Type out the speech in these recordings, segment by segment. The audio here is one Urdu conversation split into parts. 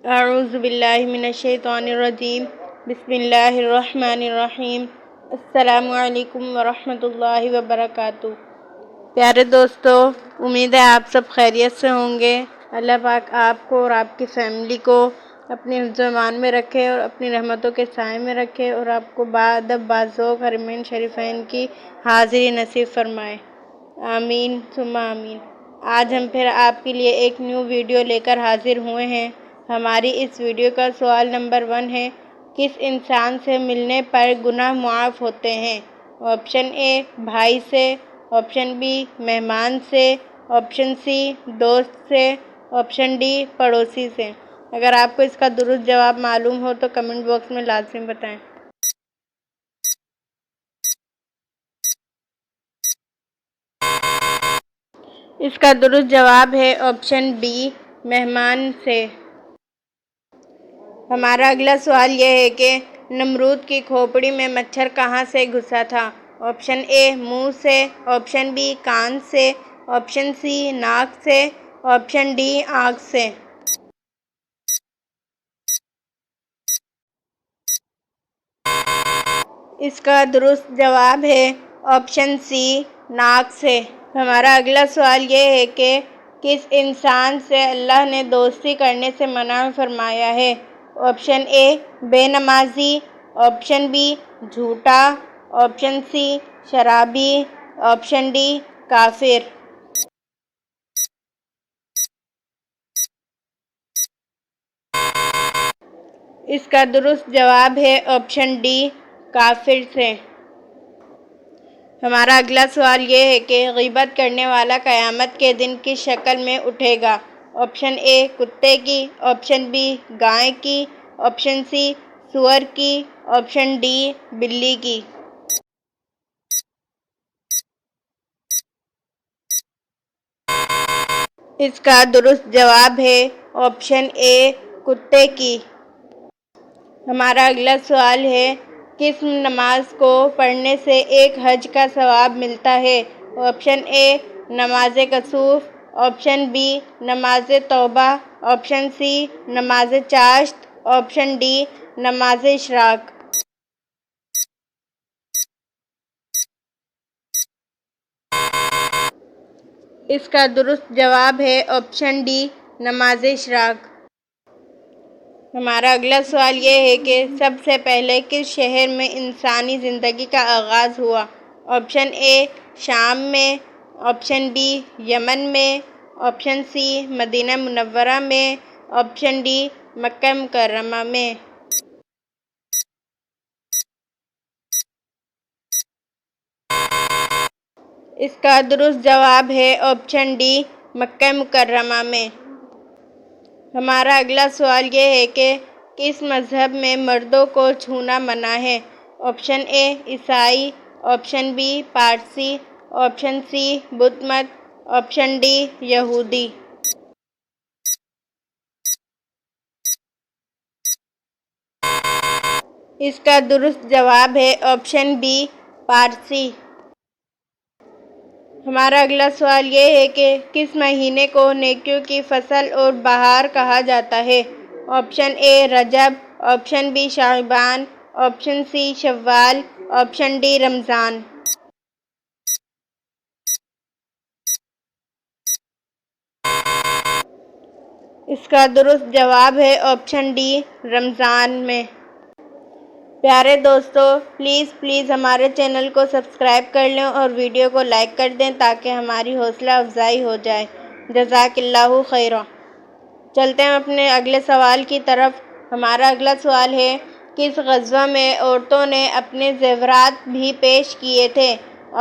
اعوذ باللہ من الشیطان الرجیم بسم اللہ الرحمن الرحیم السلام علیکم ورحمۃ اللہ وبرکاتہ۔ پیارے دوستو، امید ہے آپ سب خیریت سے ہوں گے۔ اللہ پاک آپ کو اور آپ کی فیملی کو اپنے حفظ و امان میں رکھے اور اپنی رحمتوں کے سائے میں رکھے اور آپ کو باادب باذوق حرمین شریفین کی حاضری نصیب فرمائے، آمین ثم آمین۔ آج ہم پھر آپ کے لیے ایک نیو ویڈیو لے کر حاضر ہوئے ہیں۔ ہماری اس ویڈیو کا سوال نمبر 1 ہے، کس انسان سے ملنے پر گناہ معاف ہوتے ہیں؟ آپشن اے بھائی سے، آپشن بی مہمان سے، آپشن سی دوست سے، آپشن ڈی پڑوسی سے۔ اگر آپ کو اس کا درست جواب معلوم ہو تو کمنٹ باکس میں لازمی بتائیں۔ اس کا درست جواب ہے آپشن بی مہمان سے۔ ہمارا اگلا سوال یہ ہے کہ نمرود کی کھوپڑی میں مچھر کہاں سے گھسا تھا؟ آپشن اے منہ سے، آپشن بی کان سے، آپشن سی ناک سے، آپشن ڈی آنکھ سے۔ اس کا درست جواب ہے آپشن سی ناک سے۔ ہمارا اگلا سوال یہ ہے کہ کس انسان سے اللہ نے دوستی کرنے سے منع فرمایا ہے؟ آپشن اے بے نمازی، آپشن بی جھوٹا، آپشن سی شرابی، آپشن ڈی کافر۔ اس کا درست جواب ہے آپشن ڈی کافر سے۔ ہمارا اگلا سوال یہ ہے کہ غیبت کرنے والا قیامت کے دن کس شکل میں اٹھے گا؟ آپشن اے کتے کی، آپشن بی گائے کی، آپشن سی سور کی، آپشن ڈی بلی کی۔ اس کا درست جواب ہے آپشن اے کتے کی۔ ہمارا اگلا سوال ہے، کس نماز کو پڑھنے سے ایک حج کا ثواب ملتا ہے؟ آپشن اے نماز کسوف، آپشن بی نماز توبہ، آپشن سی نماز چاشت، آپشن ڈی نماز اشراق۔ اس کا درست جواب ہے آپشن ڈی نماز اشراق۔ ہمارا اگلا سوال یہ ہے کہ سب سے پہلے کس شہر میں انسانی زندگی کا آغاز ہوا؟ آپشن اے شام میں، آپشن بی یمن میں، آپشن سی مدینہ منورہ میں، آپشن ڈی مکہ مکرمہ میں۔ اس کا درست جواب ہے آپشن ڈی مکہ مکرمہ میں۔ ہمارا اگلا سوال یہ ہے کہ کس مذہب میں مردوں کو چھونا منع ہے؟ آپشن اے عیسائی، آپشن بی پارسی، آپشن سی بدھ مت، آپشن ڈی یہودی۔ اس کا درست جواب ہے آپشن بی پارسی۔ ہمارا اگلا سوال یہ ہے کہ کس مہینے کو نیکیوں کی فصل اور بہار کہا جاتا ہے؟ آپشن اے رجب، آپشن بی شعبان، آپشن سی شوال، آپشن ڈی رمضان۔ اس کا درست جواب ہے آپشن ڈی رمضان میں۔ پیارے دوستو، پلیز ہمارے چینل کو سبسکرائب کر لیں اور ویڈیو کو لائک کر دیں تاکہ ہماری حوصلہ افزائی ہو جائے۔ جزاک اللہ خیرا۔ چلتے ہیں اپنے اگلے سوال کی طرف۔ ہمارا اگلا سوال ہے، کس غزوہ میں عورتوں نے اپنے زیورات بھی پیش کیے تھے؟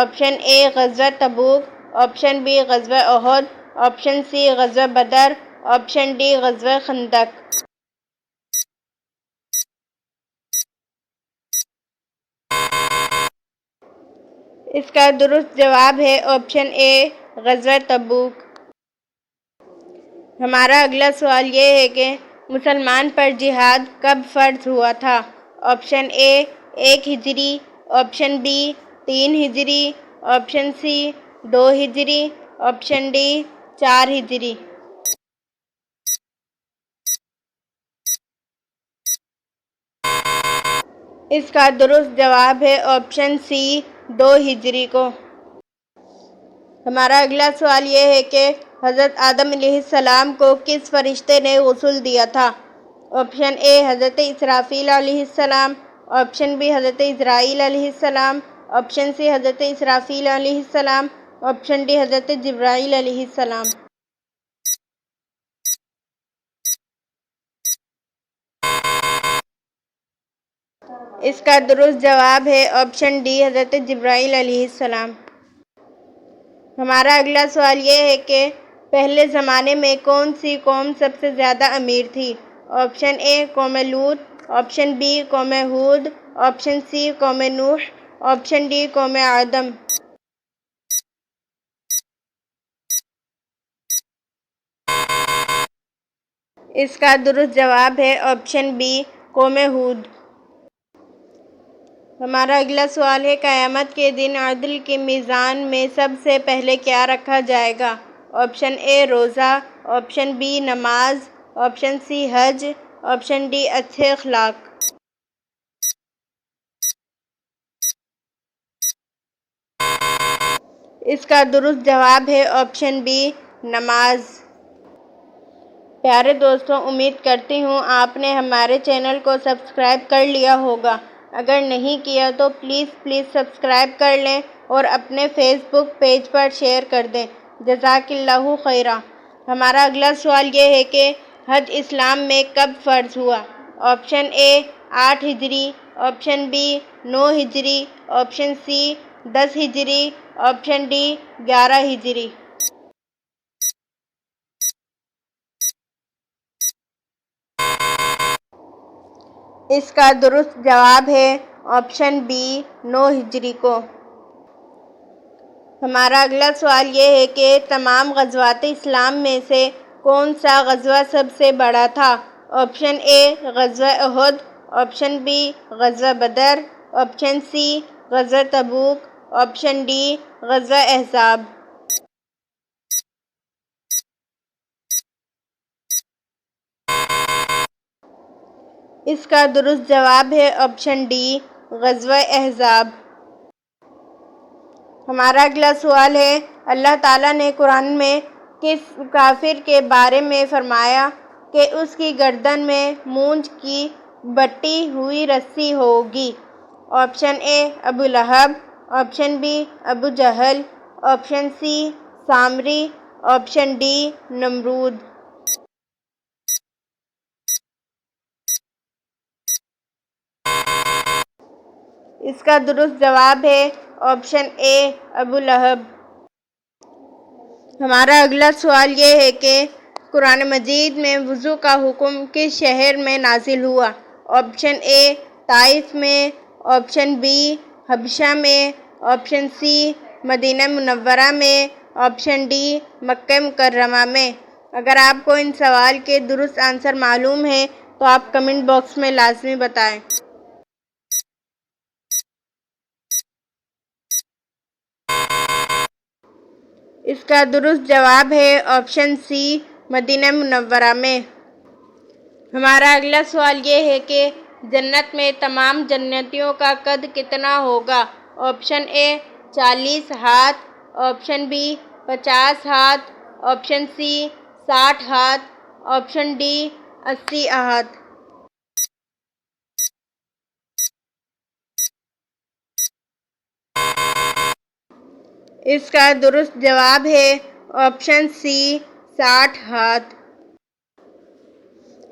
آپشن اے غزوہ تبوک، آپشن بی غزوہ احد، آپشن سی غزوہ بدر، آپشن ڈی غزوہ خندق۔ اس کا درست جواب ہے آپشن اے غزوہ تبوک۔ ہمارا اگلا سوال یہ ہے کہ مسلمان پر جہاد کب فرض ہوا تھا؟ آپشن اے 1 ہجری، آپشن بی 3 ہجری، آپشن سی 2 ہجری، آپشن ڈی 4 ہجری۔ اس کا درست جواب ہے آپشن سی 2 ہجری کو۔ ہمارا اگلا سوال یہ ہے کہ حضرت آدم علیہ السلام کو کس فرشتے نے غسل دیا تھا؟ آپشن اے حضرت اسرافیل علیہ السلام، آپشن بی حضرت اسرائیل علیہ السلام، آپشن سی حضرت اسرافیل علیہ السلام، آپشن ڈی حضرت جبرائیل علیہ السلام۔ اس کا درست جواب ہے آپشن ڈی حضرت جبرائیل علیہ السلام۔ ہمارا اگلا سوال یہ ہے کہ پہلے زمانے میں کون سی قوم سب سے زیادہ امیر تھی؟ آپشن اے قوم لوط، آپشن بی قوم ہود، آپشن سی قوم نوح، آپشن ڈی قوم آدم۔ اس کا درست جواب ہے آپشن بی قوم ہود۔ ہمارا اگلا سوال ہے قیامت کے دن عدل کے میزان میں سب سے پہلے کیا رکھا جائے گا؟ آپشن اے روزہ، آپشن بی نماز، آپشن سی حج، آپشن ڈی اچھے اخلاق۔ اس کا درست جواب ہے آپشن بی نماز۔ پیارے دوستوں، امید کرتی ہوں آپ نے ہمارے چینل کو سبسکرائب کر لیا ہوگا۔ اگر نہیں کیا تو پلیز سبسکرائب کر لیں اور اپنے فیس بک پیج پر شیئر کر دیں۔ جزاک اللہ خیرا۔ ہمارا اگلا سوال یہ ہے کہ حج اسلام میں کب فرض ہوا؟ آپشن اے 8 ہجری، آپشن بی 9 ہجری، آپشن سی 10 ہجری، آپشن ڈی 11 ہجری۔ اس کا درست جواب ہے آپشن بی 9 ہجری کو۔ ہمارا اگلا سوال یہ ہے کہ تمام غزوات اسلام میں سے کون سا غزوہ سب سے بڑا تھا؟ آپشن اے غزوہ احد، آپشن بی غزوہ بدر، آپشن سی غزوہ تبوک، آپشن ڈی غزوہ احزاب۔ اس کا درست جواب ہے آپشن ڈی غزوہ احزاب۔ ہمارا اگلا سوال ہے اللہ تعالیٰ نے قرآن میں کس کافر کے بارے میں فرمایا کہ اس کی گردن میں مونج کی بٹی ہوئی رسی ہوگی؟ آپشن اے ابو لہب، آپشن بی ابو جہل، آپشن سی سامری، آپشن ڈی نمرود۔ اس کا درست جواب ہے آپشن اے ابو لہب۔ ہمارا اگلا سوال یہ ہے کہ قرآن مجید میں وضو کا حکم کس شہر میں نازل ہوا؟ آپشن اے طائف میں، آپشن بی حبشہ میں، آپشن سی مدینہ منورہ میں، آپشن ڈی مکہ مکرمہ میں۔ اگر آپ کو ان سوال کے درست آنسر معلوم ہیں تو آپ کمنٹ باکس میں لازمی بتائیں۔ اس کا درست جواب ہے آپشن سی مدینہ منورہ میں۔ ہمارا اگلا سوال یہ ہے کہ جنت میں تمام جنتیوں کا قد کتنا ہوگا؟ آپشن اے 40 ہاتھ، آپشن بی 50 ہاتھ، آپشن سی 60 ہاتھ، آپشن ڈی 80 ہاتھ۔ اس کا درست جواب ہے آپشن سی 60 ہاتھ۔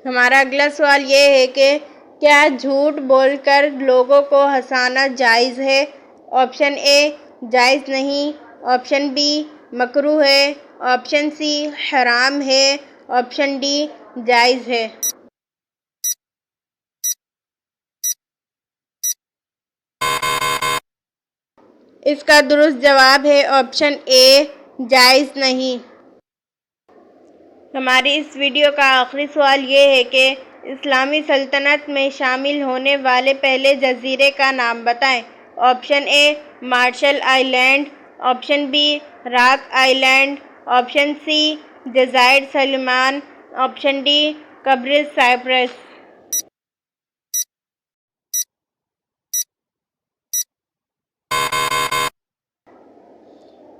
ہمارا اگلا سوال یہ ہے کہ کیا جھوٹ بول کر لوگوں کو ہنسانا جائز ہے؟ آپشن اے جائز نہیں، آپشن بی مکروہ ہے، آپشن سی حرام ہے، آپشن ڈی جائز ہے۔ اس کا درست جواب ہے آپشن اے جائز نہیں۔ ہماری اس ویڈیو کا آخری سوال یہ ہے کہ اسلامی سلطنت میں شامل ہونے والے پہلے جزیرے کا نام بتائیں۔ آپشن اے مارشل آئی لینڈ، آپشن بی راک آئی لینڈ، آپشن سی جزائر سلیمان، آپشن ڈی قبرص سائپرس۔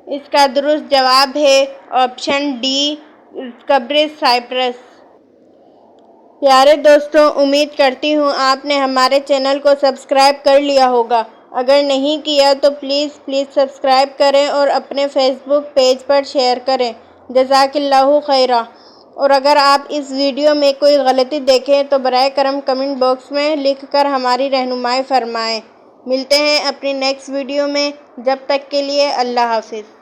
اس کا درست جواب ہے آپشن ڈی، قبرص سائپرس۔ پیارے دوستوں، امید کرتی ہوں آپ نے ہمارے چینل کو سبسکرائب کر لیا ہوگا۔ اگر نہیں کیا تو پلیز سبسکرائب کریں اور اپنے فیس بک پیج پر شیئر کریں۔ جزاک اللہ خیرا۔ اور اگر آپ اس ویڈیو میں کوئی غلطی دیکھیں تو براہ کرم کمنٹ باکس میں لکھ کر ہماری رہنمائی فرمائیں۔ ملتے ہیں اپنی نیکسٹ ویڈیو میں، جب تک کے لیے اللہ حافظ۔